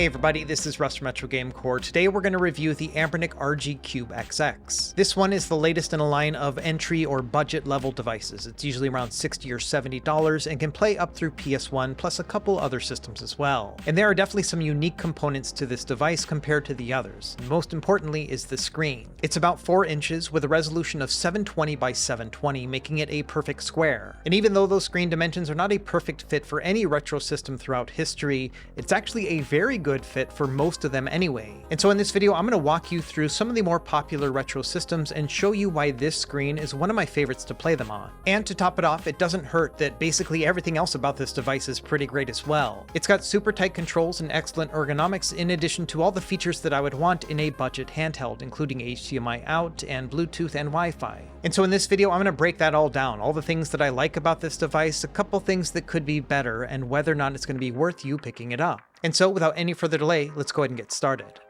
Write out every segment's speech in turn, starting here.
Hey everybody, this is Russ from Retro Game Core. Today we're going to review the Anbernic RG Cube XX. This one is the latest in a line of entry or budget level devices. It's usually around $60 or $70 and can play up through PS1 plus a couple other systems as well. And there are definitely some unique components to this device compared to the others. And most importantly is the screen. It's about 4 inches with a resolution of 720 by 720, making it a perfect square. And even though those screen dimensions are not a perfect fit for any retro system throughout history, it's actually a very good fit for most of them anyway. And so in this video, I'm going to walk you through some of the more popular retro systems and show you why this screen is one of my favorites to play them on. And to top it off, it doesn't hurt that basically everything else about this device is pretty great as well. It's got super tight controls and excellent ergonomics in addition to all the features that I would want in a budget handheld, including HDMI out and Bluetooth and Wi-Fi. And so in this video, I'm going to break that all down, all the things that I like about this device, a couple things that could be better, and whether or not it's going to be worth you picking it up. And so without any further delay, let's go ahead and get started.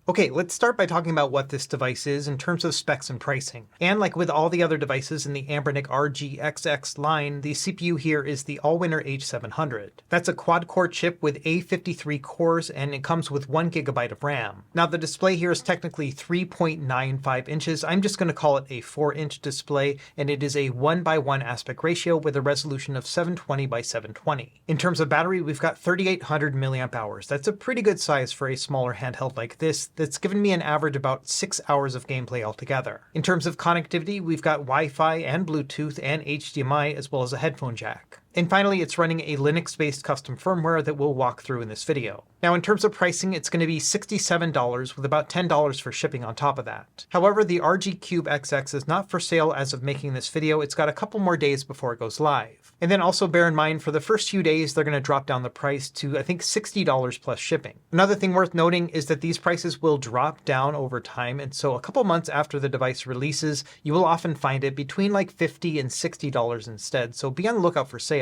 Okay, let's start by talking about what this device is in terms of specs and pricing. And like with all the other devices in the Anbernic RG XX line, the CPU here is the Allwinner H700. That's a quad-core chip with A53 cores, and it comes with 1 GB of RAM. Now the display here is technically 3.95 inches. I'm just going to call it a 4-inch display, and it is a 1:1 aspect ratio with a resolution of 720 by 720. In terms of battery, we've got 3,800 milliamp hours. That's a pretty good size for a smaller handheld like this. That's given me an average about 6 hours of gameplay altogether. In terms of connectivity, we've got Wi-Fi and Bluetooth and HDMI as well as a headphone jack. And finally, it's running a Linux-based custom firmware that we'll walk through in this video. Now, in terms of pricing, it's going to be $67 with about $10 for shipping on top of that. However, the RG Cube XX is not for sale as of making this video. It's got a couple more days before it goes live. And then also bear in mind, for the first few days, they're going to drop down the price to, I think, $60 plus shipping. Another thing worth noting is that these prices will drop down over time. And so a couple months after the device releases, you will often find it between like $50 and $60 instead. So be on the lookout for sales.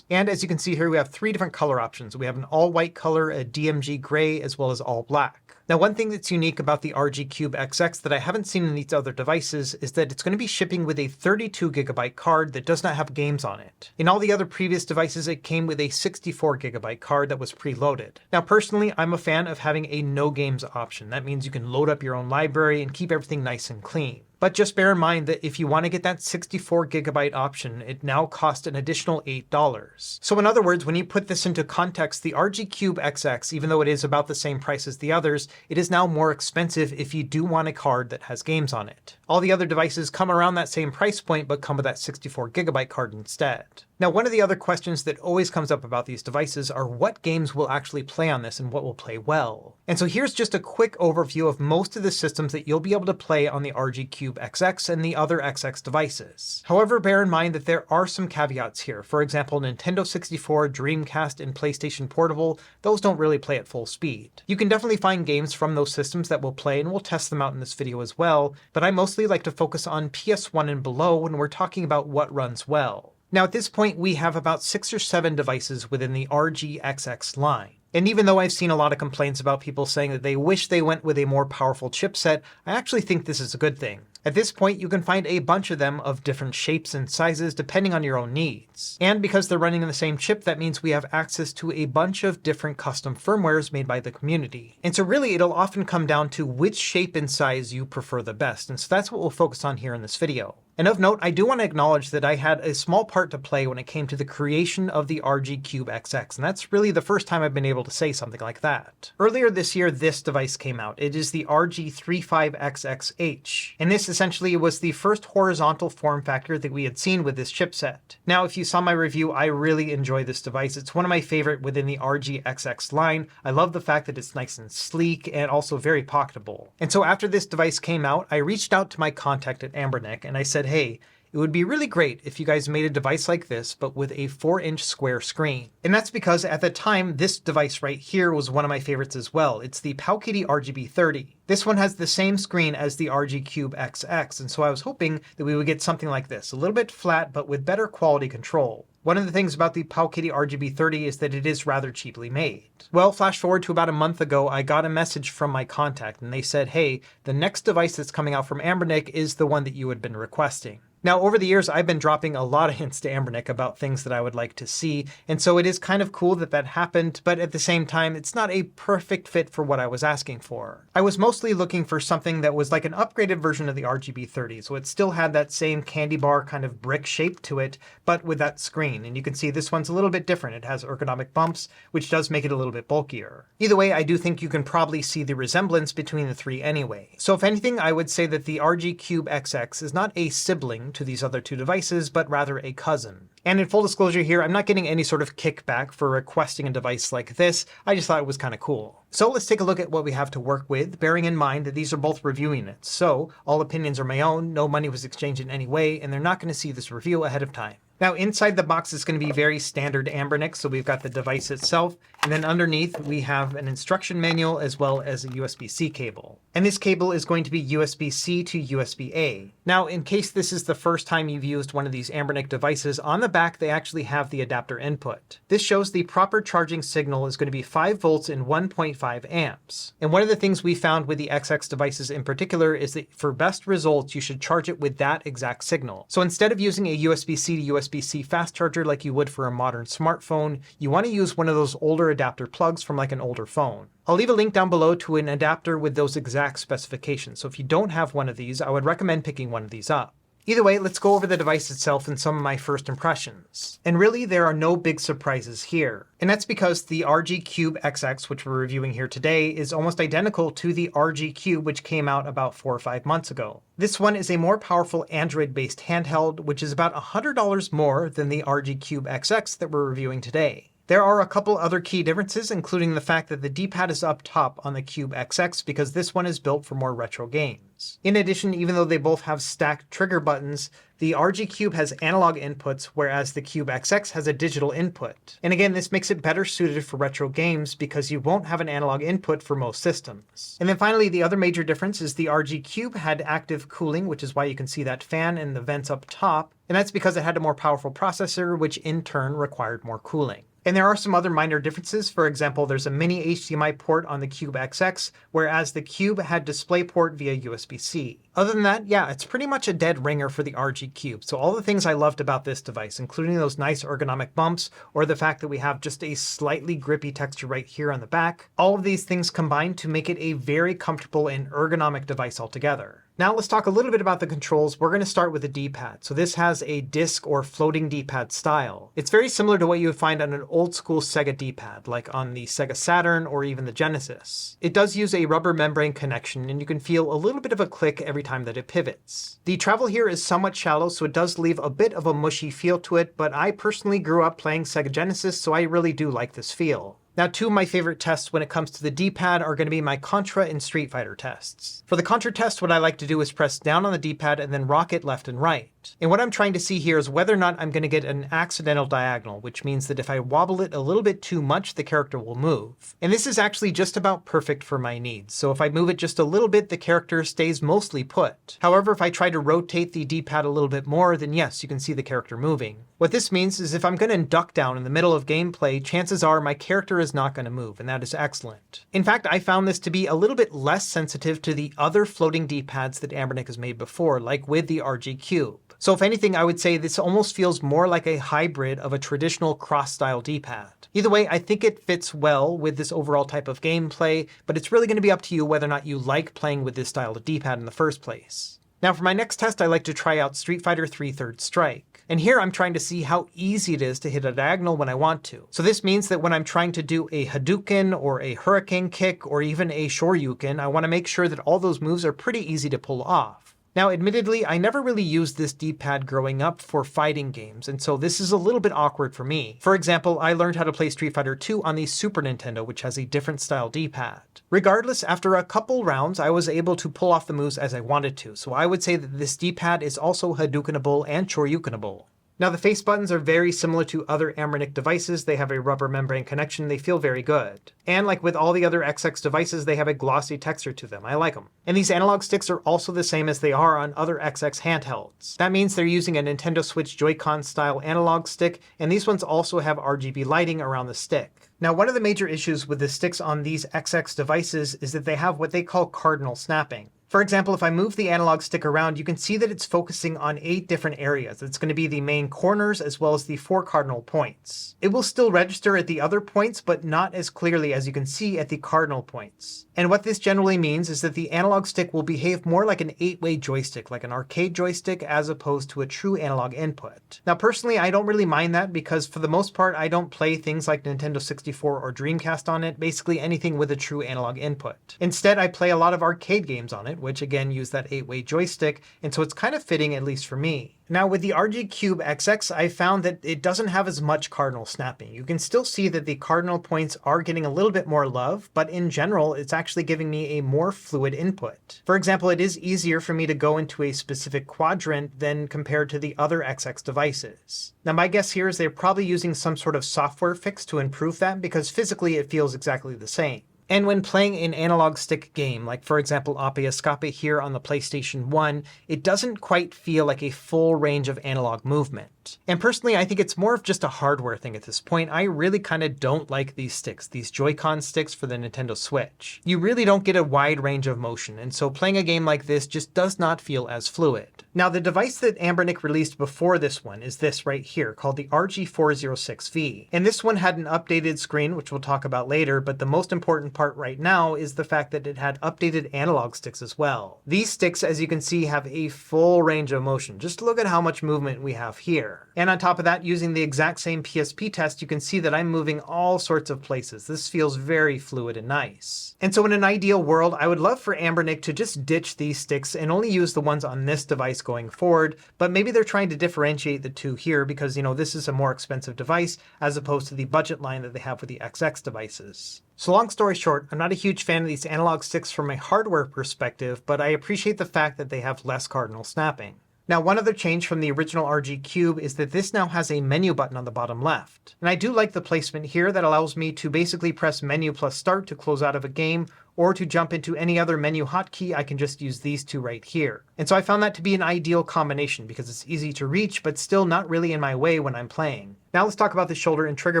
And as you can see here, we have 3 different color options. We have an all white color, a DMG gray, as well as all black. Now, one thing that's unique about the RG Cube XX that I haven't seen in these other devices is that it's going to be shipping with a 32 GB card that does not have games on it. In all the other previous devices, it came with a 64 GB card that was preloaded. Now, personally, I'm a fan of having a no games option. That means you can load up your own library and keep everything nice and clean. But just bear in mind that if you want to get that 64 GB option, it now costs an additional $8. So in other words, when you put this into context, the RG Cube XX, even though it is about the same price as the others, it is now more expensive if you do want a card that has games on it. All the other devices come around that same price point, but come with that 64 GB card instead. Now, one of the other questions that always comes up about these devices are what games will actually play on this and what will play well. And so here's just a quick overview of most of the systems that you'll be able to play on the RG Cube XX and the other XX devices. However, bear in mind that there are some caveats here. For example, Nintendo 64, Dreamcast, and PlayStation Portable, those don't really play at full speed. You can definitely find games from those systems that will play, and we'll test them out in this video as well, but I mostly like to focus on PS1 and below when we're talking about what runs well. Now at this point, we have about 6 or 7 devices within the RG XX line. And even though I've seen a lot of complaints about people saying that they wish they went with a more powerful chipset, I actually think this is a good thing. At this point, you can find a bunch of them of different shapes and sizes depending on your own needs. And because they're running in the same chip, that means we have access to a bunch of different custom firmwares made by the community. And so really, it'll often come down to which shape and size you prefer the best. And so that's what we'll focus on here in this video. And of note, I do want to acknowledge that I had a small part to play when it came to the creation of the RG Cube XX, and that's really the first time I've been able to say something like that. Earlier this year, this device came out. It is the RG35XXH, and this essentially was the first horizontal form factor that we had seen with this chipset. Now, if you saw my review, I really enjoy this device. It's one of my favorite within the RG XX line. I love the fact that it's nice and sleek and also very pocketable. And so after this device came out, I reached out to my contact at Anbernic and I said, hey, it would be really great if you guys made a device like this, but with a 4-inch square screen. And that's because at the time, this device right here was one of my favorites as well. It's the Powkiddy RGB30. This one has the same screen as the RG Cube XX, and so I was hoping that we would get something like this, a little bit flat, but with better quality control. One of the things about the Powkiddy RGB30 is that it is rather cheaply made. Well, flash forward to about a month ago, I got a message from my contact, and they said, hey, the next device that's coming out from Anbernic is the one that you had been requesting. Now, over the years, I've been dropping a lot of hints to Anbernic about things that I would like to see, and so it is kind of cool that that happened, but at the same time, it's not a perfect fit for what I was asking for. I was mostly looking for something that was like an upgraded version of the RGB30, so it still had that same candy bar kind of brick shape to it, but with that screen. And you can see this one's a little bit different. It has ergonomic bumps, which does make it a little bit bulkier. Either way, I do think you can probably see the resemblance between the three anyway. So if anything, I would say that the RG Cube XX is not a sibling to these other two devices, but rather a cousin. And in full disclosure here, I'm not getting any sort of kickback for requesting a device like this. I just thought it was kind of cool. So let's take a look at what we have to work with, bearing in mind that these are both review units. So all opinions are my own, no money was exchanged in any way, and they're not going to see this review ahead of time. Now inside the box is going to be very standard Anbernic, so we've got the device itself, and then underneath we have an instruction manual as well as a USB-C cable. And this cable is going to be USB-C to USB-A. Now in case this is the first time you've used one of these Anbernic devices, on the back they actually have the adapter input. This shows the proper charging signal is going to be 5 volts and 1.5 amps. And one of the things we found with the XX devices in particular is that for best results you should charge it with that exact signal. So instead of using a USB-C to USB-C fast charger like you would for a modern smartphone, you want to use one of those older adapter plugs from like an older phone. I'll leave a link down below to an adapter with those exact specifications, so if you don't have one of these, I would recommend picking one of these up. Either way, let's go over the device itself and some of my first impressions. And really, there are no big surprises here. And that's because the RG Cube XX, which we're reviewing here today, is almost identical to the RG Cube, which came out about 4 or 5 months ago. This one is a more powerful Android-based handheld, which is about $100 more than the RG Cube XX that we're reviewing today. There are a couple other key differences, including the fact that the D-pad is up top on the Cube XX because this one is built for more retro games. In addition, even though they both have stacked trigger buttons, the RG Cube has analog inputs, whereas the Cube XX has a digital input. And again, this makes it better suited for retro games because you won't have an analog input for most systems. And then finally, the other major difference is the RG Cube had active cooling, which is why you can see that fan and the vents up top. And that's because it had a more powerful processor, which in turn required more cooling. And there are some other minor differences. For example, there's a mini HDMI port on the Cube XX, whereas the Cube had DisplayPort via USB-C. Other than that, yeah, it's pretty much a dead ringer for the RG Cube. So all the things I loved about this device, including those nice ergonomic bumps, or the fact that we have just a slightly grippy texture right here on the back, all of these things combine to make it a very comfortable and ergonomic device altogether. Now let's talk a little bit about the controls. We're going to start with the D-pad. So this has a disc or floating D-pad style. It's very similar to what you would find on an old school Sega D-pad, like on the Sega Saturn or even the Genesis. It does use a rubber membrane connection, and you can feel a little bit of a click every time that it pivots. The travel here is somewhat shallow, so it does leave a bit of a mushy feel to it, but I personally grew up playing Sega Genesis, so I really do like this feel. Now, 2 of my favorite tests when it comes to the D-pad are going to be my Contra and Street Fighter tests. For the Contra test, what I like to do is press down on the D-pad and then rock it left and right. And what I'm trying to see here is whether or not I'm going to get an accidental diagonal, which means that if I wobble it a little bit too much, the character will move. And this is actually just about perfect for my needs. So if I move it just a little bit, the character stays mostly put. However, if I try to rotate the D-pad a little bit more, then yes, you can see the character moving. What this means is if I'm going to duck down in the middle of gameplay, chances are my character is not going to move, and that is excellent. In fact, I found this to be a little bit less sensitive to the other floating D-pads that Anbernic has made before, like with the RG Cube. So if anything, I would say this almost feels more like a hybrid of a traditional cross-style D-pad. Either way, I think it fits well with this overall type of gameplay, but it's really going to be up to you whether or not you like playing with this style of D-pad in the first place. Now for my next test, I like to try out Street Fighter 3 Third Strike. And here I'm trying to see how easy it is to hit a diagonal when I want to. So this means that when I'm trying to do a Hadouken or a Hurricane Kick or even a Shoryuken, I want to make sure that all those moves are pretty easy to pull off. Now, admittedly, I never really used this D-pad growing up for fighting games, and so this is a little bit awkward for me. For example, I learned how to play Street Fighter 2 on the Super Nintendo, which has a different style D-pad. Regardless, after a couple rounds, I was able to pull off the moves as I wanted to, so I would say that this D-pad is also Hadoukenable and Shoryukenable. Now the face buttons are very similar to other Anbernic devices. They have a rubber membrane connection. They feel very good. And like with all the other XX devices, they have a glossy texture to them. I like them. And these analog sticks are also the same as they are on other XX handhelds. That means they're using a Nintendo Switch Joy-Con style analog stick, and these ones also have RGB lighting around the stick. Now, one of the major issues with the sticks on these XX devices is that they have what they call cardinal snapping. For example, if I move the analog stick around, you can see that it's focusing on 8 different areas. It's going to be the main corners as well as the 4 cardinal points. It will still register at the other points, but not as clearly as you can see at the cardinal points. And what this generally means is that the analog stick will behave more like an 8-way joystick, like an arcade joystick, as opposed to a true analog input. Now personally, I don't really mind that because for the most part, I don't play things like Nintendo 64 or Dreamcast on it, basically anything with a true analog input. Instead, I play a lot of arcade games on it, which again use that 8-way joystick, and so it's kind of fitting, at least for me. Now with the RG Cube XX, I found that it doesn't have as much cardinal snapping. You can still see that the cardinal points are getting a little bit more love, but in general, it's actually giving me a more fluid input. For example, it is easier for me to go into a specific quadrant than compared to the other XX devices. Now my guess here is they're probably using some sort of software fix to improve that because physically it feels exactly the same. And when playing an analog stick game, like for example Albeit here on the PlayStation 1, it doesn't quite feel like a full range of analog movement. And personally, I think it's more of just a hardware thing at this point. I really kind of don't like these sticks, these Joy-Con sticks for the Nintendo Switch. You really don't get a wide range of motion, and so playing a game like this just does not feel as fluid. Now the device that Anbernic released before this one is this right here, called the RG406V. And this one had an updated screen, which we'll talk about later, but the most important part right now is the fact that it had updated analog sticks as well. These sticks, as you can see, have a full range of motion. Just look at how much movement we have here. And on top of that, using the exact same PSP test, you can see that I'm moving all sorts of places. This feels very fluid and nice. And so in an ideal world, I would love for Anbernic to just ditch these sticks and only use the ones on this device going forward, but maybe they're trying to differentiate the two here because, you know, this is a more expensive device as opposed to the budget line that they have with the XX devices. So long story short, I'm not a huge fan of these analog sticks from a hardware perspective, but I appreciate the fact that they have less cardinal snapping. Now, one other change from the original RG Cube is that this now has a menu button on the bottom left. And I do like the placement here that allows me to basically press menu plus start to close out of a game, or to jump into any other menu hotkey, I can just use these two right here. And so I found that to be an ideal combination because it's easy to reach, but still not really in my way when I'm playing. Now let's talk about the shoulder and trigger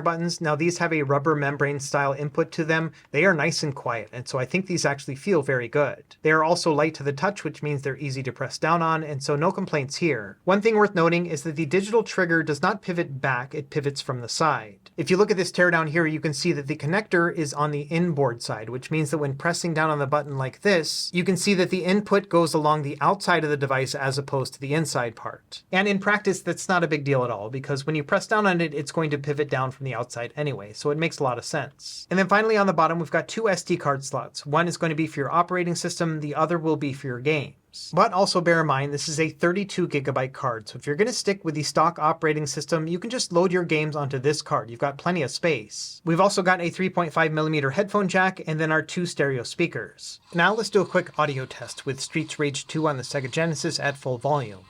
buttons. Now these have a rubber membrane style input to them. They are nice and quiet, and so I think these actually feel very good. They are also light to the touch, which means they're easy to press down on, and so no complaints here. One thing worth noting is that the digital trigger does not pivot back, it pivots from the side. If you look at this teardown here, you can see that the connector is on the inboard side, which means that when pressing down on the button like this, you can see that the input goes along the outside of the device as opposed to the inside part. And in practice, that's not a big deal at all, because when you press down on it, it's going to pivot down from the outside anyway, so it makes a lot of sense. And then finally on the bottom, we've got two SD card slots. One is going to be for your operating system, the other will be for your games. But also bear in mind, this is a 32GB card, so if you're going to stick with the stock operating system, you can just load your games onto this card. You've got plenty of space. We've also got a 3.5mm headphone jack, and then our two stereo speakers. Now let's do a quick audio test with Streets Rage 2 on the Sega Genesis at full volume.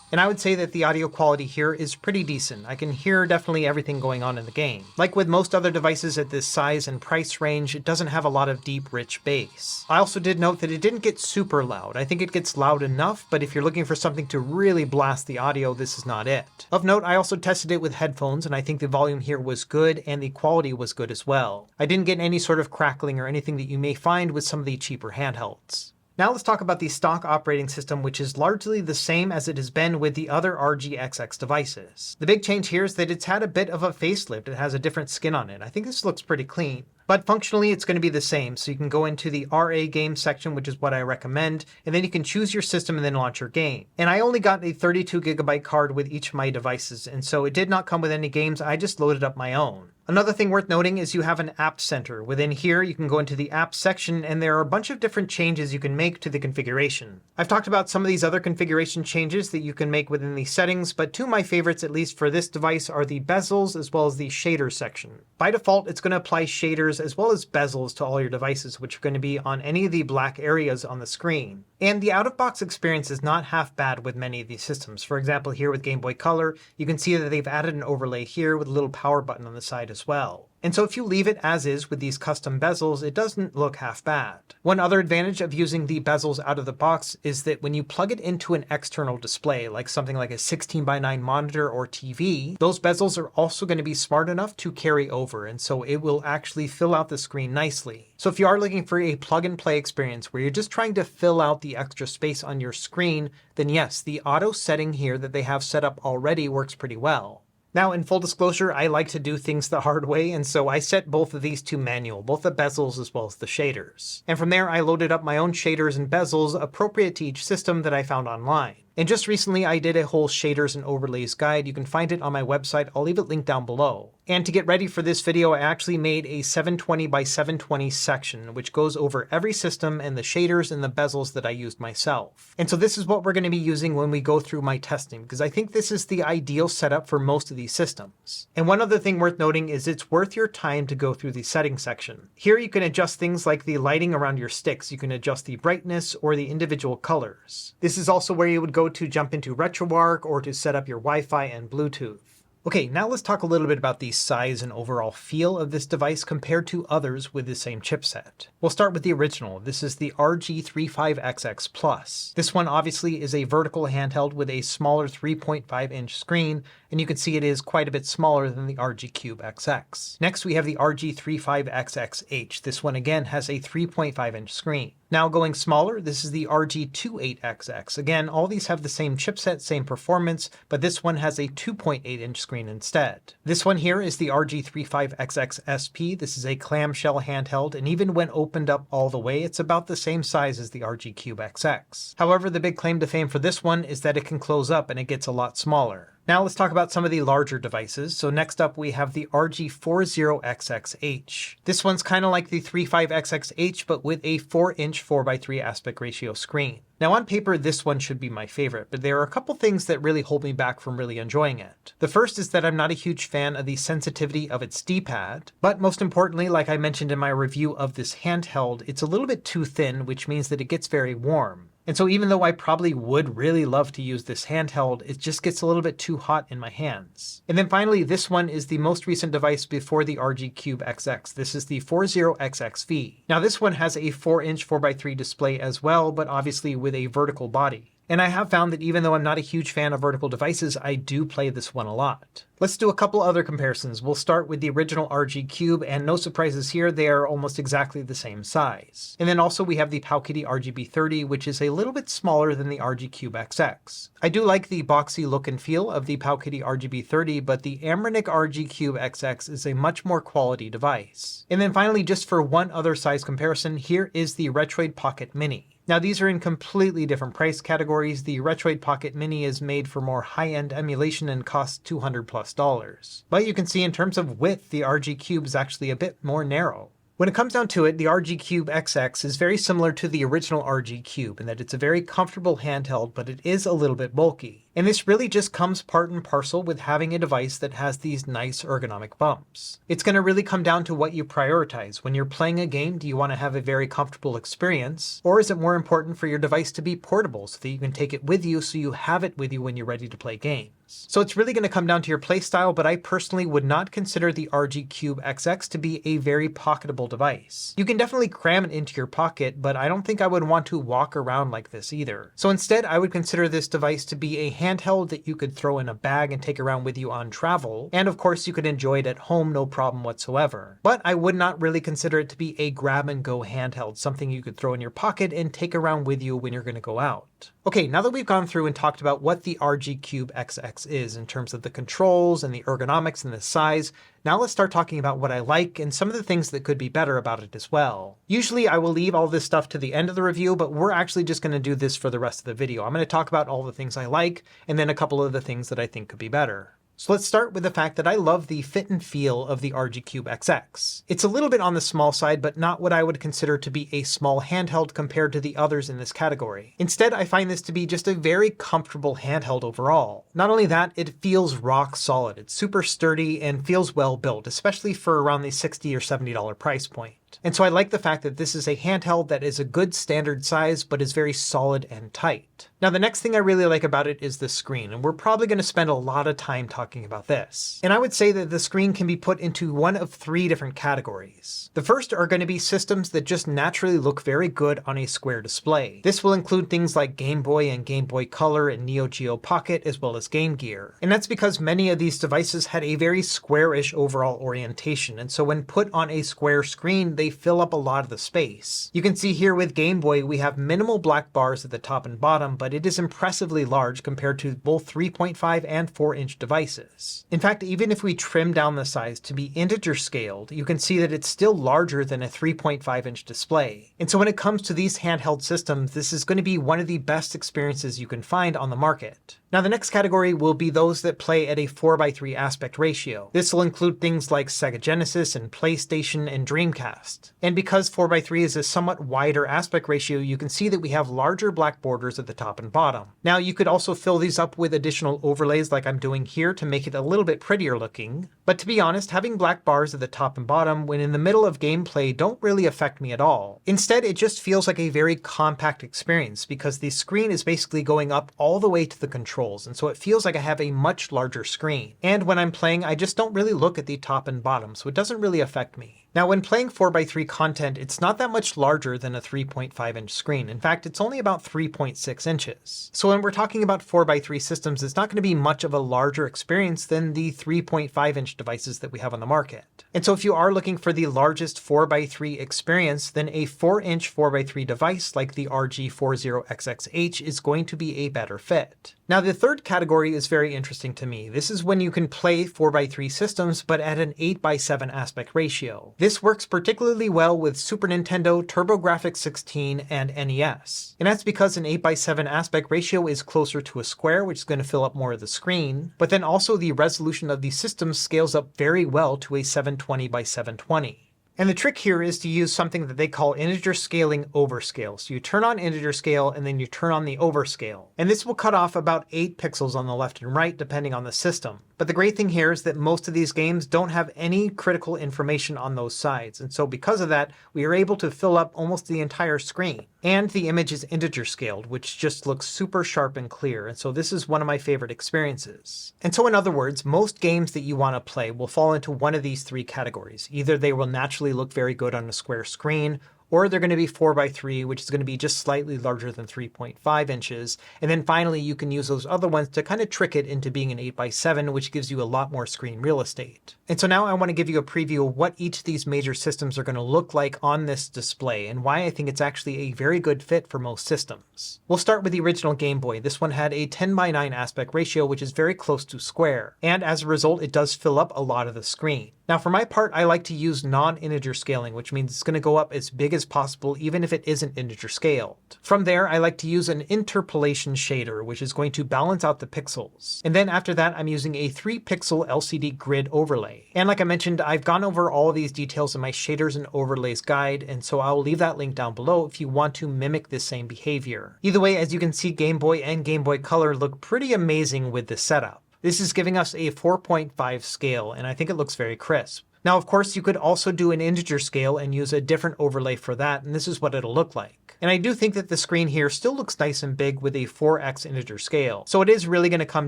And I would say that the audio quality here is pretty decent. I can hear definitely everything going on in the game. Like with most other devices at this size and price range, it doesn't have a lot of deep, rich bass. I also did note that it didn't get super loud. I think it gets loud enough, but if you're looking for something to really blast the audio, this is not it. Of note, I also tested it with headphones, and I think the volume here was good, and the quality was good as well. I didn't get any sort of crackling or anything that you may find with some of the cheaper handhelds. Now let's talk about the stock operating system, which is largely the same as it has been with the other RGXX devices. The big change here is that it's had a bit of a facelift. It has a different skin on it. I think this looks pretty clean. But functionally, it's going to be the same. So you can go into the RA game section, which is what I recommend, and then you can choose your system and then launch your game. And I only got a 32GB card with each of my devices, and so it did not come with any games. I just loaded up my own. Another thing worth noting is you have an app center. Within here, you can go into the app section, and there are a bunch of different changes you can make to the configuration. I've talked about some of these other configuration changes that you can make within the settings, but two of my favorites, at least for this device, are the bezels as well as the shader section. By default, it's going to apply shaders as well as bezels to all your devices, which are going to be on any of the black areas on the screen. And the out-of-box experience is not half bad with many of these systems. For example, here with Game Boy Color, you can see that they've added an overlay here with a little power button on the side as well. And so if you leave it as is with these custom bezels, it doesn't look half bad. One other advantage of using the bezels out of the box is that when you plug it into an external display, like something like a 16:9 monitor or TV, those bezels are also going to be smart enough to carry over, and so it will actually fill out the screen nicely. So if you are looking for a plug-and-play experience where you're just trying to fill out the extra space on your screen, then yes, the auto setting here that they have set up already works pretty well. Now, in full disclosure, I like to do things the hard way, and so I set both of these to manual, both the bezels as well as the shaders. And from there, I loaded up my own shaders and bezels appropriate to each system that I found online. And just recently, I did a whole shaders and overlays guide. You can find it on my website. I'll leave it linked down below. And to get ready for this video, I actually made a 720 by 720 section, which goes over every system and the shaders and the bezels that I used myself. And so this is what we're going to be using when we go through my testing, because I think this is the ideal setup for most of these systems. And one other thing worth noting is it's worth your time to go through the settings section. Here you can adjust things like the lighting around your sticks. You can adjust the brightness or the individual colors. This is also where you would go to jump into RetroArch or to set up your Wi-Fi and Bluetooth. Okay, now let's talk a little bit about the size and overall feel of this device compared to others with the same chipset. We'll start with the original. This is the RG35XX Plus. This one obviously is a vertical handheld with a smaller 3.5-inch screen, and you can see it is quite a bit smaller than the RG Cube XX. Next, we have the RG35XXH. This one again has a 3.5-inch screen. Now going smaller, this is the RG28XX. Again, all these have the same chipset, same performance, but this one has a 2.8-inch screen instead. This one here is the RG35XX SP. This is a clamshell handheld, and even when opened up all the way, it's about the same size as the RG Cube XX. However, the big claim to fame for this one is that it can close up and it gets a lot smaller. Now let's talk about some of the larger devices. So next up we have the RG40XXH. This one's kind of like the 35XXH, but with a 4-inch 4:3 aspect ratio screen. Now on paper, this one should be my favorite, but there are a couple things that really hold me back from really enjoying it. The first is that I'm not a huge fan of the sensitivity of its D-pad, but most importantly, like I mentioned in my review of this handheld, it's a little bit too thin, which means that it gets very warm. And so even though I probably would really love to use this handheld, it just gets a little bit too hot in my hands. And then finally, this one is the most recent device before the RG Cube XX. This is the 40XXV. Now this one has a 4-inch 4:3 display as well, but obviously with a vertical body. And I have found that even though I'm not a huge fan of vertical devices, I do play this one a lot. Let's do a couple other comparisons. We'll start with the original RG Cube, and no surprises here, they are almost exactly the same size. And then also we have the Powkiddy RGB30, which is a little bit smaller than the RG Cube XX. I do like the boxy look and feel of the Powkiddy RGB30, but the Anbernic RG Cube XX is a much more quality device. And then finally, just for one other size comparison, here is the Retroid Pocket Mini. Now these are in completely different price categories. The Retroid Pocket Mini is made for more high-end emulation and costs $200+. But you can see in terms of width, the RG Cube is actually a bit more narrow. When it comes down to it, the RG Cube XX is very similar to the original RG Cube in that it's a very comfortable handheld, but it is a little bit bulky. And this really just comes part and parcel with having a device that has these nice ergonomic bumps. It's going to really come down to what you prioritize. When you're playing a game, do you want to have a very comfortable experience? Or is it more important for your device to be portable so that you can take it with you so you have it with you when you're ready to play games? So it's really going to come down to your play style, but I personally would not consider the RG Cube XX to be a very pocketable device. You can definitely cram it into your pocket, but I don't think I would want to walk around like this either. So instead, I would consider this device to be a handheld that you could throw in a bag and take around with you on travel. And of course, you could enjoy it at home, no problem whatsoever. But I would not really consider it to be a grab and go handheld, something you could throw in your pocket and take around with you when you're going to go out. Okay, now that we've gone through and talked about what the RG Cube XX is in terms of the controls and the ergonomics and the size, now let's start talking about what I like and some of the things that could be better about it as well. Usually I will leave all this stuff to the end of the review, but we're actually just going to do this for the rest of the video. I'm going to talk about all the things I like and then a couple of the things that I think could be better. So let's start with the fact that I love the fit and feel of the RG Cube XX. It's a little bit on the small side, but not what I would consider to be a small handheld compared to the others in this category. Instead, I find this to be just a very comfortable handheld overall. Not only that, it feels rock solid. It's super sturdy and feels well built, especially for around the $60 or $70 price point. And so I like the fact that this is a handheld that is a good standard size, but is very solid and tight. Now the next thing I really like about it is the screen, and we're probably going to spend a lot of time talking about this. And I would say that the screen can be put into one of three different categories. The first are going to be systems that just naturally look very good on a square display. This will include things like Game Boy and Game Boy Color and Neo Geo Pocket, as well as Game Gear. And that's because many of these devices had a very squarish overall orientation, and so when put on a square screen, they fill up a lot of the space. You can see here with Game Boy, we have minimal black bars at the top and bottom, but it is impressively large compared to both 3.5 and 4-inch devices. In fact, even if we trim down the size to be integer scaled, you can see that it's still larger than a 3.5-inch display. And so when it comes to these handheld systems, this is going to be one of the best experiences you can find on the market. Now the next category will be those that play at a 4:3 aspect ratio. This will include things like Sega Genesis and PlayStation and Dreamcast. And because 4:3 is a somewhat wider aspect ratio, you can see that we have larger black borders at the top and bottom. Now you could also fill these up with additional overlays like I'm doing here to make it a little bit prettier looking. But to be honest, having black bars at the top and bottom when in the middle of gameplay don't really affect me at all. Instead, it just feels like a very compact experience because the screen is basically going up all the way to the controls, and so it feels like I have a much larger screen. And when I'm playing, I just don't really look at the top and bottom, so it doesn't really affect me. Now when playing 4:3 content, it's not that much larger than a 3.5-inch screen. In fact, it's only about 3.6 inches. So when we're talking about 4:3 systems, it's not going to be much of a larger experience than the 3.5-inch devices that we have on the market. And so if you are looking for the largest 4:3 experience, then a 4-inch 4:3 device like the RG40XXH is going to be a better fit. Now the third category is very interesting to me. This is when you can play 4:3 systems but at an 8:7 aspect ratio. This works particularly well with Super Nintendo, TurboGrafx-16, and NES. And that's because an 8:7 aspect ratio is closer to a square, which is going to fill up more of the screen, but then also the resolution of the system scales up very well to a 720x720. And the trick here is to use something that they call integer scaling overscale. So you turn on integer scale and then you turn on the overscale. And this will cut off about 8 pixels on the left and right depending on the system. But the great thing here is that most of these games don't have any critical information on those sides. And so because of that, we are able to fill up almost the entire screen. And the image is integer scaled, which just looks super sharp and clear. And so this is one of my favorite experiences. And so in other words, most games that you want to play will fall into one of these three categories. Either they will naturally look very good on a square screen, or they're going to be 4:3, which is going to be just slightly larger than 3.5 inches. And then finally, you can use those other ones to kind of trick it into being an 8:7, which gives you a lot more screen real estate. And so now I want to give you a preview of what each of these major systems are going to look like on this display and why I think it's actually a very good fit for most systems. We'll start with the original Game Boy. This one had a 10:9 aspect ratio, which is very close to square. And as a result, it does fill up a lot of the screen. Now for my part, I like to use non-integer scaling, which means it's going to go up as big as possible even if it isn't integer scaled. From there, I like to use an interpolation shader, which is going to balance out the pixels. And then after that, I'm using a 3-pixel LCD grid overlay. And like I mentioned, I've gone over all of these details in my shaders and overlays guide, and so I'll leave that link down below if you want to mimic this same behavior. Either way, as you can see, Game Boy and Game Boy Color look pretty amazing with this setup. This is giving us a 4.5 scale, and I think it looks very crisp. Now, of course, you could also do an integer scale and use a different overlay for that, and this is what it'll look like. And I do think that the screen here still looks nice and big with a 4x integer scale. So it is really going to come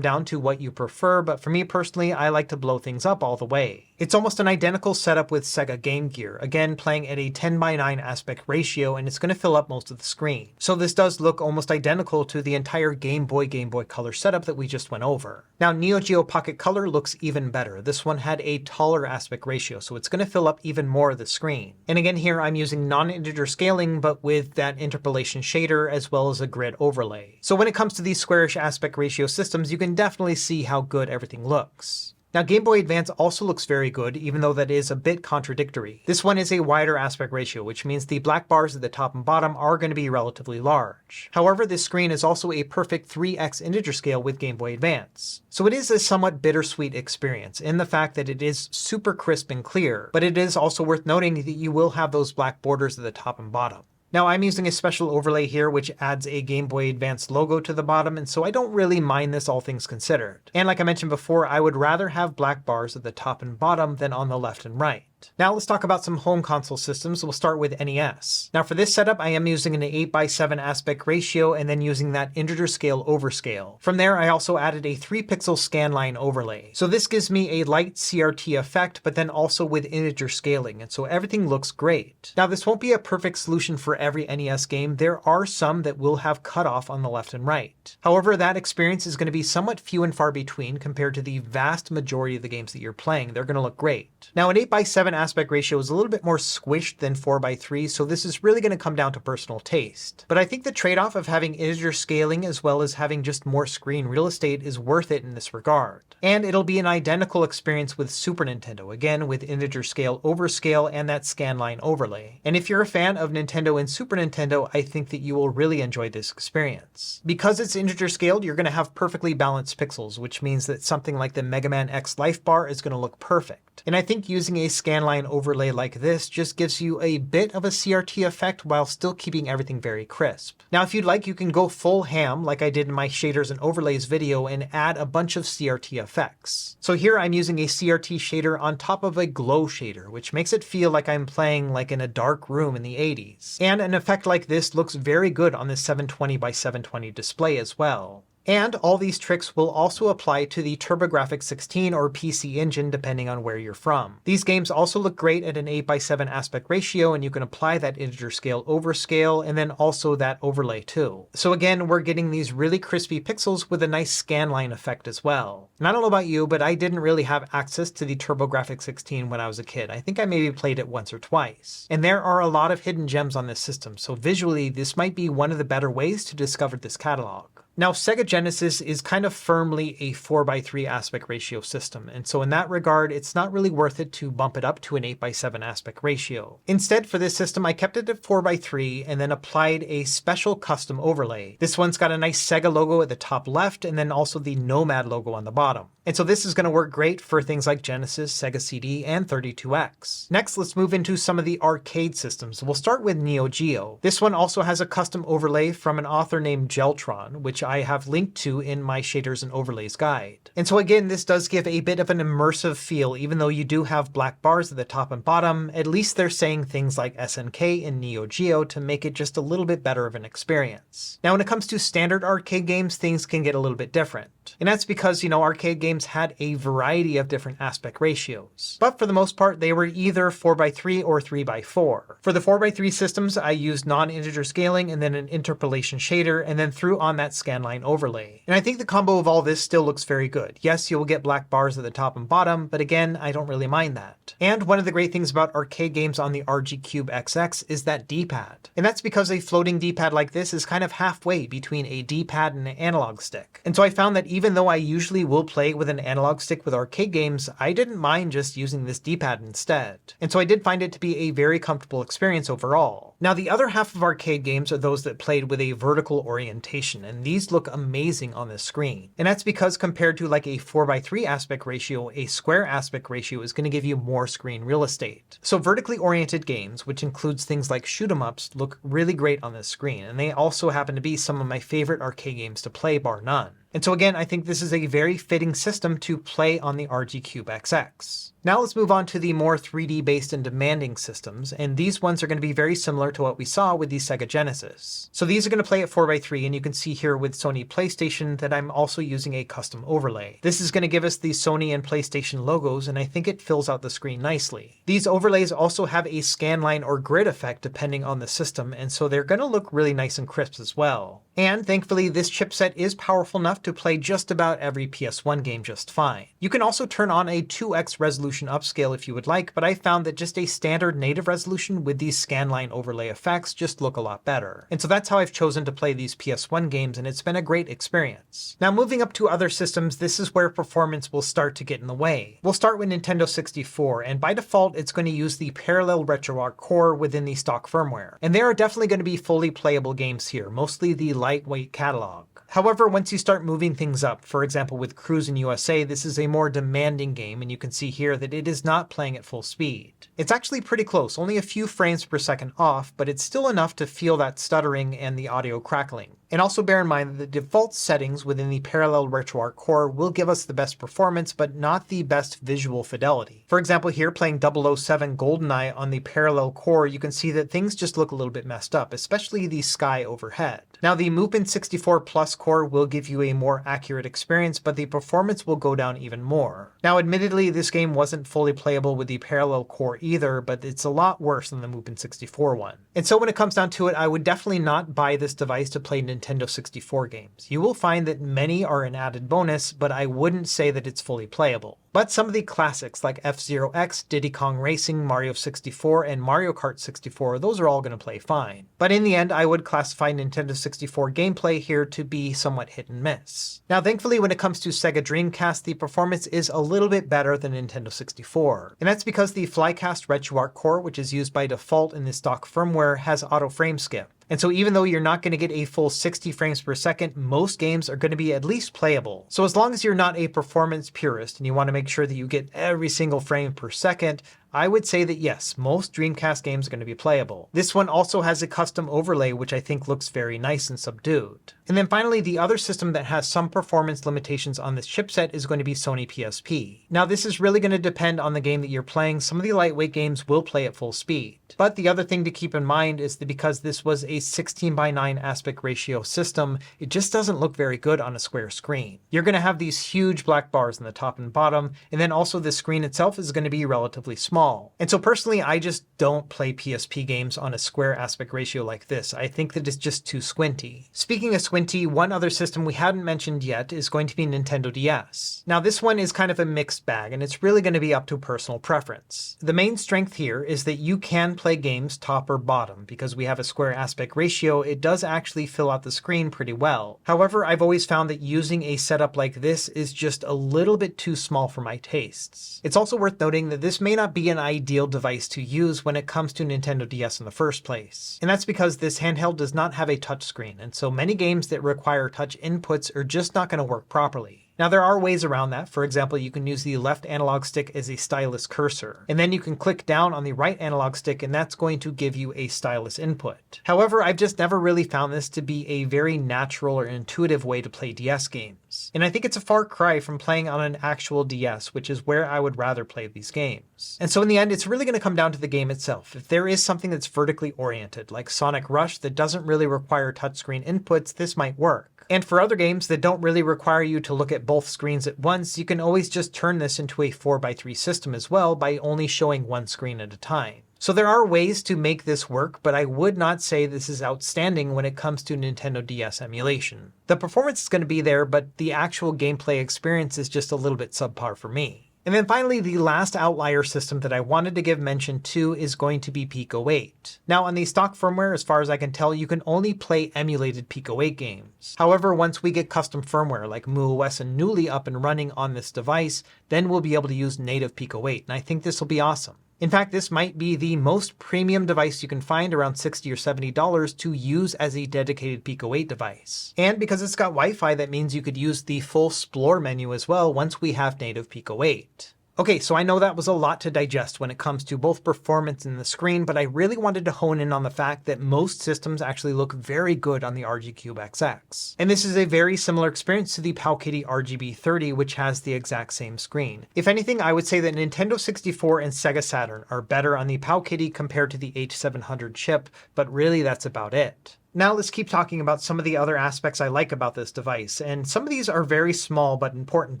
down to what you prefer, but for me personally, I like to blow things up all the way. It's almost an identical setup with Sega Game Gear, again playing at a 10:9 aspect ratio, and it's going to fill up most of the screen. So this does look almost identical to the entire Game Boy Color setup that we just went over. Now Neo Geo Pocket Color looks even better. This one had a taller aspect ratio, so it's going to fill up even more of the screen. And again here I'm using non-integer scaling, but with that interpolation shader as well as a grid overlay. So when it comes to these squarish aspect ratio systems, you can definitely see how good everything looks. Now Game Boy Advance also looks very good, even though that is a bit contradictory. This one is a wider aspect ratio, which means the black bars at the top and bottom are going to be relatively large. However, this screen is also a perfect 3x integer scale with Game Boy Advance. So it is a somewhat bittersweet experience in the fact that it is super crisp and clear, but it is also worth noting that you will have those black borders at the top and bottom. Now I'm using a special overlay here which adds a Game Boy Advance logo to the bottom, and so I don't really mind this all things considered. And like I mentioned before, I would rather have black bars at the top and bottom than on the left and right. Now let's talk about some home console systems. We'll start with NES. Now for this setup, I am using an 8:7 aspect ratio and then using that integer scale overscale. From there, I also added a 3-pixel scanline overlay. So this gives me a light CRT effect, but then also with integer scaling, and so everything looks great. Now this won't be a perfect solution for every NES game. There are some that will have cutoff on the left and right. However, that experience is going to be somewhat few and far between compared to the vast majority of the games that you're playing. They're going to look great. Now an 8:7 aspect ratio is a little bit more squished than 4:3, so this is really going to come down to personal taste. But I think the trade-off of having integer scaling as well as having just more screen real estate is worth it in this regard. And it'll be an identical experience with Super Nintendo, again with integer scale overscale and that scanline overlay. And if you're a fan of Nintendo and Super Nintendo, I think that you will really enjoy this experience. Because it's integer scaled, you're going to have perfectly balanced pixels, which means that something like the Mega Man X Life Bar is going to look perfect. And I think using a scanline overlay like this just gives you a bit of a CRT effect while still keeping everything very crisp. Now if you'd like, you can go full ham like I did in my shaders and overlays video and add a bunch of CRT effects. So here I'm using a CRT shader on top of a glow shader, which makes it feel like I'm playing like in a dark room in the 80s. And an effect like this looks very good on this 720x720 display as well. And all these tricks will also apply to the TurboGrafx 16 or PC Engine depending on where you're from. These games also look great at an 8:7 aspect ratio, and you can apply that integer scale overscale and then also that overlay too. So again, we're getting these really crispy pixels with a nice scanline effect as well. And I don't know about you, but I didn't really have access to the TurboGrafx 16 when I was a kid. I think I maybe played it once or twice. And there are a lot of hidden gems on this system, so visually this might be one of the better ways to discover this catalog. Now, Sega Genesis is kind of firmly a 4:3 aspect ratio system, and so in that regard, it's not really worth it to bump it up to an 8:7 aspect ratio. Instead, for this system, I kept it at 4:3 and then applied a special custom overlay. This one's got a nice Sega logo at the top left and then also the Nomad logo on the bottom. And so this is going to work great for things like Genesis, Sega CD, and 32X. Next, let's move into some of the arcade systems. We'll start with Neo Geo. This one also has a custom overlay from an author named Geltron, which I have linked to in my shaders and overlays guide. And so again, this does give a bit of an immersive feel. Even though you do have black bars at the top and bottom, at least they're saying things like SNK and Neo Geo to make it just a little bit better of an experience. Now, when it comes to standard arcade games, things can get a little bit different. And that's because, arcade games had a variety of different aspect ratios. But for the most part, they were either 4:3 or 3:4. For the 4:3 systems, I used non-integer scaling and then an interpolation shader and then threw on that scanline overlay. And I think the combo of all this still looks very good. Yes, you'll get black bars at the top and bottom, but again, I don't really mind that. And one of the great things about arcade games on the RG Cube XX is that D-pad. And that's because a floating D-pad like this is kind of halfway between a D-pad and an analog stick. And so I found that even though I usually will play with an analog stick with arcade games, I didn't mind just using this D-pad instead. And so I did find it to be a very comfortable experience overall. Now, the other half of arcade games are those that played with a vertical orientation, and these look amazing on this screen. And that's because compared to like a 4:3 aspect ratio, a square aspect ratio is going to give you more screen real estate. So vertically oriented games, which includes things like shoot 'em ups, look really great on this screen, and they also happen to be some of my favorite arcade games to play, bar none. And so again, I think this is a very fitting system to play on the RG Cube XX. Now let's move on to the more 3D based and demanding systems, and these ones are going to be very similar to what we saw with the Sega Genesis. So these are going to play at 4:3, and you can see here with Sony PlayStation that I'm also using a custom overlay. This is going to give us the Sony and PlayStation logos, and I think it fills out the screen nicely. These overlays also have a scanline or grid effect depending on the system, and so they're going to look really nice and crisp as well. And thankfully, this chipset is powerful enough to play just about every PS1 game just fine. You can also turn on a 2x resolution upscale if you would like, but I found that just a standard native resolution with these scanline overlay effects just look a lot better. And so that's how I've chosen to play these PS1 games, and it's been a great experience. Now moving up to other systems, this is where performance will start to get in the way. We'll start with Nintendo 64, and by default it's going to use the parallel RetroArch core within the stock firmware. And there are definitely going to be fully playable games here, mostly the lightweight catalog. However, once you start moving things up, for example with Cruisin' USA, this is a more demanding game, and you can see here that it is not playing at full speed. It's actually pretty close, only a few frames per second off, but it's still enough to feel that stuttering and the audio crackling. And also bear in mind that the default settings within the parallel RetroArch core will give us the best performance, but not the best visual fidelity. For example, here playing 007 GoldenEye on the parallel core, you can see that things just look a little bit messed up, especially the sky overhead. Now the Movement 64 Plus core will give you a more accurate experience, but the performance will go down even more. Now admittedly, this game wasn't fully playable with the parallel core either, but it's a lot worse than the Movement 64 one. And so when it comes down to it, I would definitely not buy this device to play Nintendo 64 games. You will find that many are an added bonus, but I wouldn't say that it's fully playable. But some of the classics like F-Zero X, Diddy Kong Racing, Mario 64, and Mario Kart 64, those are all going to play fine. But in the end, I would classify Nintendo 64 gameplay here to be somewhat hit and miss. Now thankfully, when it comes to Sega Dreamcast, the performance is a little bit better than Nintendo 64. And that's because the Flycast RetroArch core, which is used by default in the stock firmware, has auto frame skip. And so even though you're not going to get a full 60 frames per second, most games are going to be at least playable. So as long as you're not a performance purist and you want to make sure that you get every single frame per second, I would say that yes, most Dreamcast games are going to be playable. This one also has a custom overlay, which I think looks very nice and subdued. And then finally, the other system that has some performance limitations on this chipset is going to be Sony PSP. Now this is really going to depend on the game that you're playing. Some of the lightweight games will play at full speed. But the other thing to keep in mind is that because this was a 16:9 aspect ratio system, it just doesn't look very good on a square screen. You're going to have these huge black bars in the top and bottom, and then also the screen itself is going to be relatively small. And so personally, I just don't play PSP games on a square aspect ratio like this. I think that it's just too squinty. Speaking of squinty, one other system we hadn't mentioned yet is going to be Nintendo DS. Now this one is kind of a mixed bag, and it's really going to be up to personal preference. The main strength here is that you can play games top or bottom. Because we have a square aspect ratio, it does actually fill out the screen pretty well. However, I've always found that using a setup like this is just a little bit too small for my tastes. It's also worth noting that this may not be an ideal device to use when it comes to Nintendo DS in the first place. And that's because this handheld does not have a touchscreen, and so many games that require touch inputs are just not going to work properly. Now there are ways around that. For example, you can use the left analog stick as a stylus cursor, and then you can click down on the right analog stick and that's going to give you a stylus input. However, I've just never really found this to be a very natural or intuitive way to play DS games. And I think it's a far cry from playing on an actual DS, which is where I would rather play these games. And so in the end, it's really going to come down to the game itself. If there is something that's vertically oriented, like Sonic Rush, that doesn't really require touchscreen inputs, this might work. And for other games that don't really require you to look at both screens at once, you can always just turn this into a 4x3 system as well by only showing one screen at a time. So there are ways to make this work, but I would not say this is outstanding when it comes to Nintendo DS emulation. The performance is going to be there, but the actual gameplay experience is just a little bit subpar for me. And then finally, the last outlier system that I wanted to give mention to is going to be Pico 8. Now on the stock firmware, as far as I can tell, you can only play emulated Pico 8 games. However, once we get custom firmware like MuOS and Newly up and running on this device, then we'll be able to use native Pico 8, and I think this will be awesome. In fact, this might be the most premium device you can find, around $60 or $70, to use as a dedicated Pico 8 device. And because it's got Wi-Fi, that means you could use the full Explore menu as well once we have native Pico 8. Okay, so I know that was a lot to digest when it comes to both performance and the screen, but I really wanted to hone in on the fact that most systems actually look very good on the RG Cube XX. And this is a very similar experience to the Powkiddy RGB30, which has the exact same screen. If anything, I would say that Nintendo 64 and Sega Saturn are better on the Powkiddy compared to the H700 chip, but really that's about it. Now let's keep talking about some of the other aspects I like about this device, and some of these are very small but important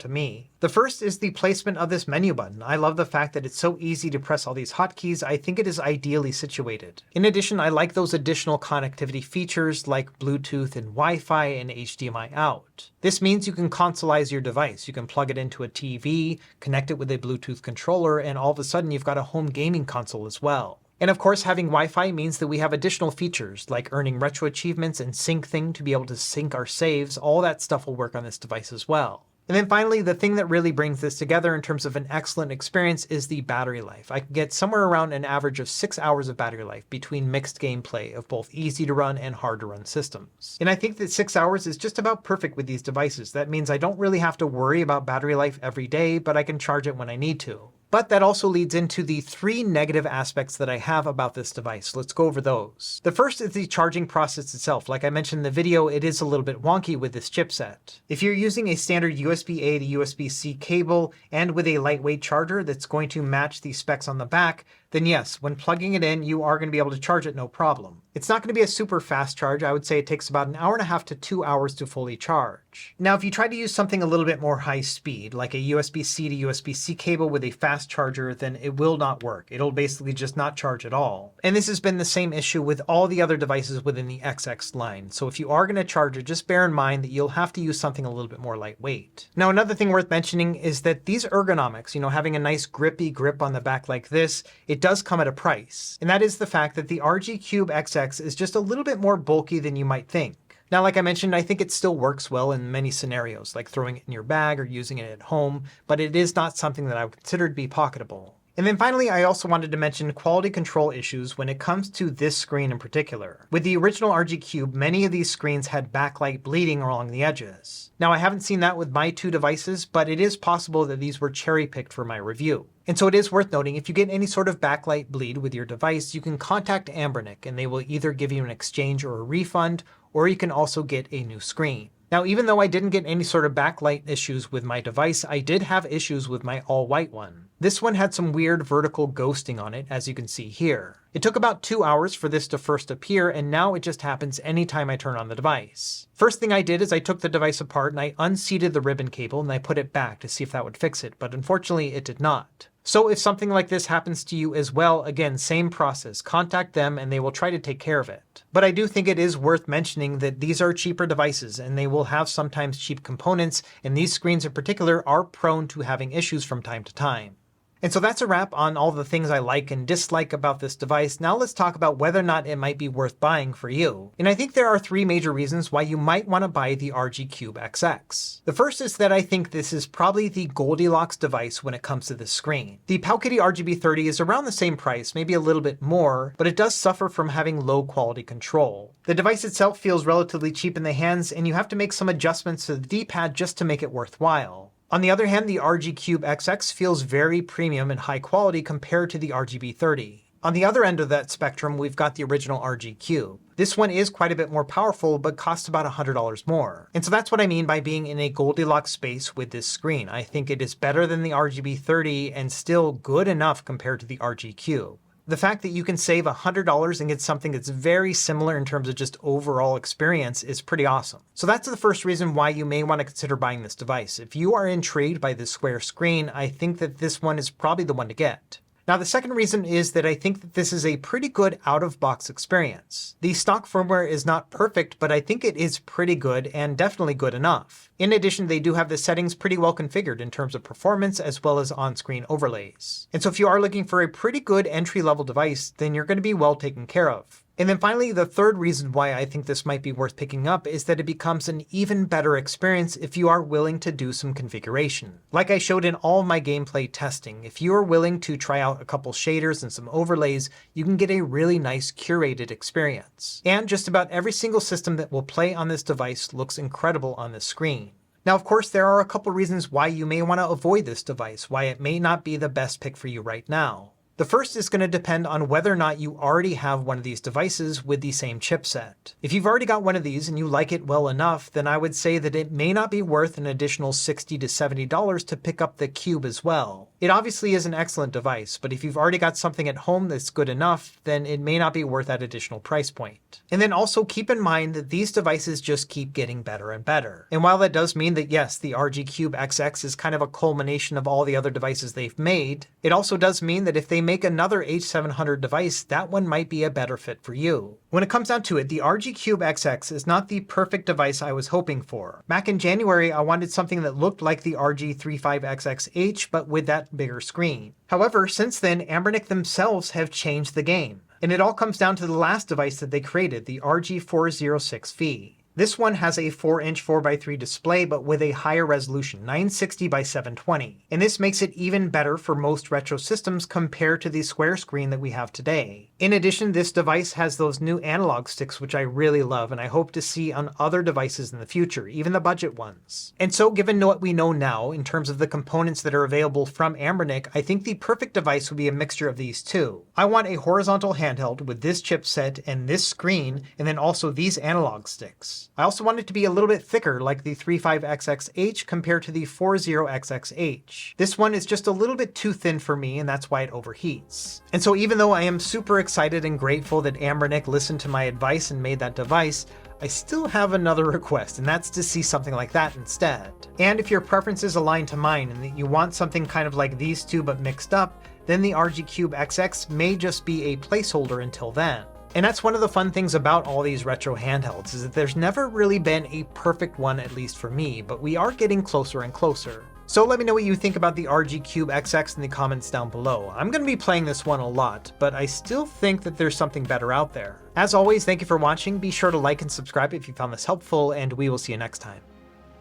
to me. The first is the placement of this menu button. I love the fact that it's so easy to press all these hotkeys. I think it is ideally situated. In addition, I like those additional connectivity features like Bluetooth and Wi-Fi and HDMI out. This means you can consoleize your device. You can plug it into a TV, connect it with a Bluetooth controller, and all of a sudden you've got a home gaming console as well. And of course, having Wi-Fi means that we have additional features like earning retro achievements and SyncThing to be able to sync our saves. All that stuff will work on this device as well. And then finally, the thing that really brings this together in terms of an excellent experience is the battery life. I can get somewhere around an average of 6 hours of battery life between mixed gameplay of both easy to run and hard to run systems. And I think that 6 hours is just about perfect with these devices. That means I don't really have to worry about battery life every day, but I can charge it when I need to. But that also leads into the 3 negative aspects that I have about this device. Let's go over those. The first is the charging process itself. Like I mentioned in the video, it is a little bit wonky with this chipset. If you're using a standard USB-A to USB-C cable and with a lightweight charger that's going to match the specs on the back, then yes, when plugging it in, you are going to be able to charge it no problem. It's not going to be a super fast charge. I would say it takes about 1.5 hours to 2 hours to fully charge. Now, if you try to use something a little bit more high speed, like a USB-C to USB-C cable with a fast charger, then it will not work. It'll basically just not charge at all. And this has been the same issue with all the other devices within the XX line. So if you are going to charge it, just bear in mind that you'll have to use something a little bit more lightweight. Now, another thing worth mentioning is that these ergonomics, having a nice grippy grip on the back like this, it does come at a price. And that is the fact that the RG Cube XX is just a little bit more bulky than you might think. Now, like I mentioned, I think it still works well in many scenarios, like throwing it in your bag or using it at home, but it is not something that I would consider to be pocketable. And then finally, I also wanted to mention quality control issues when it comes to this screen in particular. With the original RG Cube, many of these screens had backlight bleeding along the edges. Now, I haven't seen that with my 2 devices, but it is possible that these were cherry-picked for my review. And so it is worth noting, if you get any sort of backlight bleed with your device, you can contact Anbernic and they will either give you an exchange or a refund, or you can also get a new screen. Now, even though I didn't get any sort of backlight issues with my device, I did have issues with my all-white one. This one had some weird vertical ghosting on it, as you can see here. It took about 2 hours for this to first appear, and now it just happens anytime I turn on the device. First thing I did is I took the device apart and I unseated the ribbon cable and I put it back to see if that would fix it, but unfortunately it did not. So if something like this happens to you as well, again, same process. Contact them and they will try to take care of it. But I do think it is worth mentioning that these are cheaper devices and they will have sometimes cheap components, and these screens in particular are prone to having issues from time to time. And so that's a wrap on all the things I like and dislike about this device. Now let's talk about whether or not it might be worth buying for you. And I think there are 3 major reasons why you might want to buy the RG Cube XX. The first is that I think this is probably the Goldilocks device when it comes to this screen. The Powkiddy RGB30 is around the same price, maybe a little bit more, but it does suffer from having low quality control. The device itself feels relatively cheap in the hands, and you have to make some adjustments to the D-pad just to make it worthwhile. On the other hand, the RG Cube XX feels very premium and high quality compared to the RGB30. On the other end of that spectrum, we've got the original RG Cube. This one is quite a bit more powerful, but costs about $100 more. And so that's what I mean by being in a Goldilocks space with this screen. I think it is better than the RGB30 and still good enough compared to the RG Cube. The fact that you can save $100 and get something that's very similar in terms of just overall experience is pretty awesome. So that's the first reason why you may want to consider buying this device. If you are intrigued by this square screen, I think that this one is probably the one to get. Now, the second reason is that I think that this is a pretty good out-of-box experience. The stock firmware is not perfect, but I think it is pretty good and definitely good enough. In addition, they do have the settings pretty well configured in terms of performance as well as on-screen overlays. And so if you are looking for a pretty good entry-level device, then you're going to be well taken care of. And then finally, the third reason why I think this might be worth picking up is that it becomes an even better experience if you are willing to do some configuration. Like I showed in all my gameplay testing, if you are willing to try out a couple shaders and some overlays, you can get a really nice curated experience. And just about every single system that will play on this device looks incredible on this screen. Now, of course, there are a couple reasons why you may want to avoid this device, why it may not be the best pick for you right now. The first is going to depend on whether or not you already have one of these devices with the same chipset. If you've already got one of these and you like it well enough, then I would say that it may not be worth an additional $60 to $70 to pick up the Cube as well. It obviously is an excellent device, but if you've already got something at home that's good enough, then it may not be worth that additional price point. And then also keep in mind that these devices just keep getting better and better. And while that does mean that yes, the RG Cube XX is kind of a culmination of all the other devices they've made, it also does mean that if they make another H700 device, that one might be a better fit for you. When it comes down to it, the RG Cube XX is not the perfect device I was hoping for. Back in January, I wanted something that looked like the RG35XXH, but with that bigger screen. However, since then, Anbernic themselves have changed the game. And it all comes down to the last device that they created, the RG406V. This one has a 4-inch 4x3 display, but with a higher resolution, 960 by 720. And this makes it even better for most retro systems compared to the square screen that we have today. In addition, this device has those new analog sticks, which I really love, and I hope to see on other devices in the future, even the budget ones. And so given what we know now, in terms of the components that are available from Anbernic, I think the perfect device would be a mixture of these two. I want a horizontal handheld with this chipset and this screen, and then also these analog sticks. I also want it to be a little bit thicker, like the 35XXH compared to the 40XXH. This one is just a little bit too thin for me, and that's why it overheats. And so even though I am super excited and grateful that Anbernic listened to my advice and made that device, I still have another request, and that's to see something like that instead. And if your preferences align to mine and that you want something kind of like these two but mixed up, then the RG Cube XX may just be a placeholder until then. And that's one of the fun things about all these retro handhelds, is that there's never really been a perfect one, at least for me, but we are getting closer and closer. So let me know what you think about the RG Cube XX in the comments down below. I'm going to be playing this one a lot, but I still think that there's something better out there. As always, thank you for watching. Be sure to like and subscribe if you found this helpful, and we will see you next time.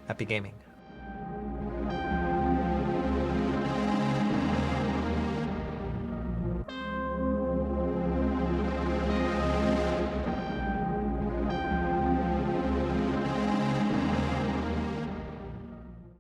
Happy gaming.